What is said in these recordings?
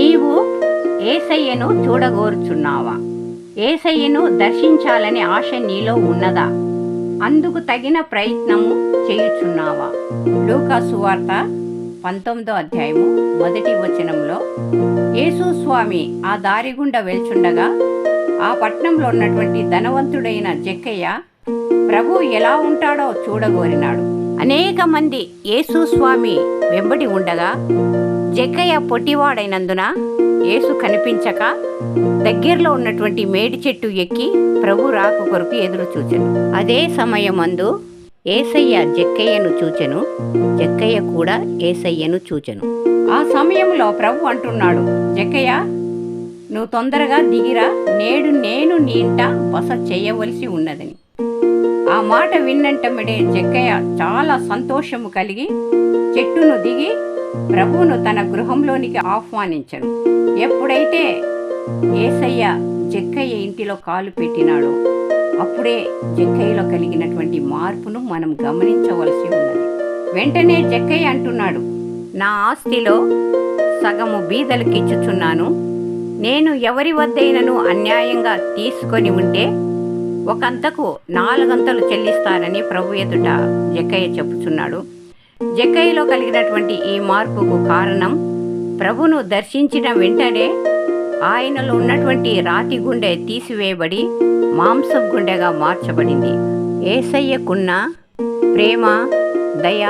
నీవు యేసయ్యను చూడగోరుచున్నావా? యేసయ్యను దర్శించాలని ఆశ నీలో ఉన్నదా? అందుకు తగిన ప్రయత్నము చేయుచున్నావా? లూకా సువార్త 19వ అధ్యాయము 1వ వచనంలో యేసు స్వామి ఆ దారి గుండా వెళ్చుండగా ఆ పట్టణంలో ఉన్నటువంటి ధనవంతుడైన జక్కయ్య ప్రభు ఎలా ఉంటాడో చూడగోరినాడు. అనేక మంది యేసు స్వామి వెంబడి ఉండగా జక్కయ్య పొట్టివాడైనందున యేసు కనిపించక దగ్గరలో ఉన్నటువంటి మేడి చెట్టు ఎక్కి ప్రభు రాక కొరకు ఎదురు చూచెను. అదే సమయమందు యేసయ్య జక్కయ్యను చూచెను, జక్కయ్య కూడా యేసయ్యను చూచెను. ఆ సమయంలో ప్రభు అంటున్నాడు, జక్కయ్య నువ్వు తొందరగా దిగిరా, నేడు నేను నీ ఇంట బస చేయవలసి ఉన్నదని. ఆ మాట విన్నంటమిడే జక్కయ్య చాలా సంతోషము కలిగి చెట్టును దిగి ప్రభువును తన గృహంలోనికి ఆహ్వానించను. ఎప్పుడైతే యేసయ్య జక్కయ్య ఇంటిలో కాలు పెట్టినాడో అప్పుడే జక్కయ్యలో కలిగినటువంటి మార్పును మనం గమనించవలసి ఉన్నది. వెంటనే జక్కయ్య అంటున్నాడు, నా ఆస్తిలో సగము బీదలకు ఇచ్చుచున్నాను. నేను ఎవరి వద్దైనను అన్యాయంగా తీసుకొని ఉంటే ఒకంతకు 4 అంతలు చెల్లిస్తానని ప్రభు ఎదుట జక్కయ్య చెప్పుచున్నాడు. జక్కయ్యలో కలిగినటువంటి ఈ మార్పుకు కారణం ప్రభును దర్శించిన వెంటనే ఆయనలో ఉన్నటువంటి రాతి గుండె తీసివేయబడి మాంసం గుండెగా మార్చబడింది. యేసయ్యకున్న ప్రేమ, దయ,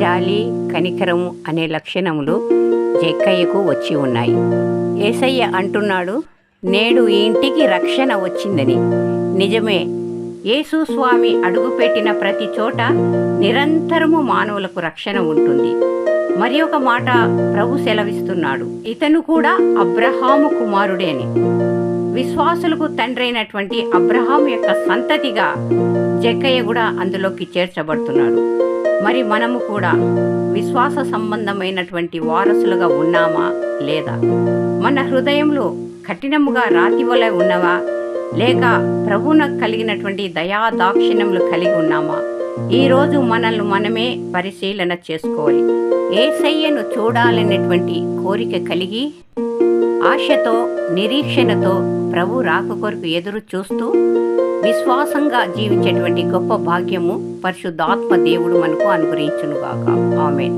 జాలి, కనికరము అనే లక్షణములు జక్కయ్యకు వచ్చి ఉన్నాయి. యేసయ్య అంటున్నాడు, నేడు ఈ ఇంటికి రక్షణ వచ్చిందని. నిజమే, యేసు స్వామి అడుగుపెట్టిన ప్రతి చోట నిరంతరము మానవులకు రక్షణ ఉంటుంది. మరి ఒక మాట ప్రభు సెలవిస్తున్నాడు, ఇతను కూడా అబ్రహాము కుమారుడే అని. విశ్వాసులకు తండ్రైనటువంటి అబ్రహాము యొక్క సంతతిగా జక్కయ్య కూడా అందులోకి చేర్చబడుతున్నాడు. మరి మనము కూడా విశ్వాస సంబంధమైనటువంటి వారసులుగా ఉన్నామా లేదా? మన హృదయంలో కఠినముగా రాతి వలె ఉన్నవా, లేక ప్రభువునకు కలిగినటువంటి దయా దాక్షిణ్యములు కలిగి ఉన్నామా? ఈరోజు మనల్ని మనమే పరిశీలన చేసుకోవాలి. యేసయ్యను చూడాలనేటువంటి కోరిక కలిగి ఆశతో, నిరీక్షణతో ప్రభు రాక కొరకు ఎదురు చూస్తూ విశ్వాసంగా జీవించేటువంటి గొప్ప భాగ్యము పరిశుద్ధాత్మ దేవుడు మనకు అనుగ్రహించునుగాక. ఆమేన్.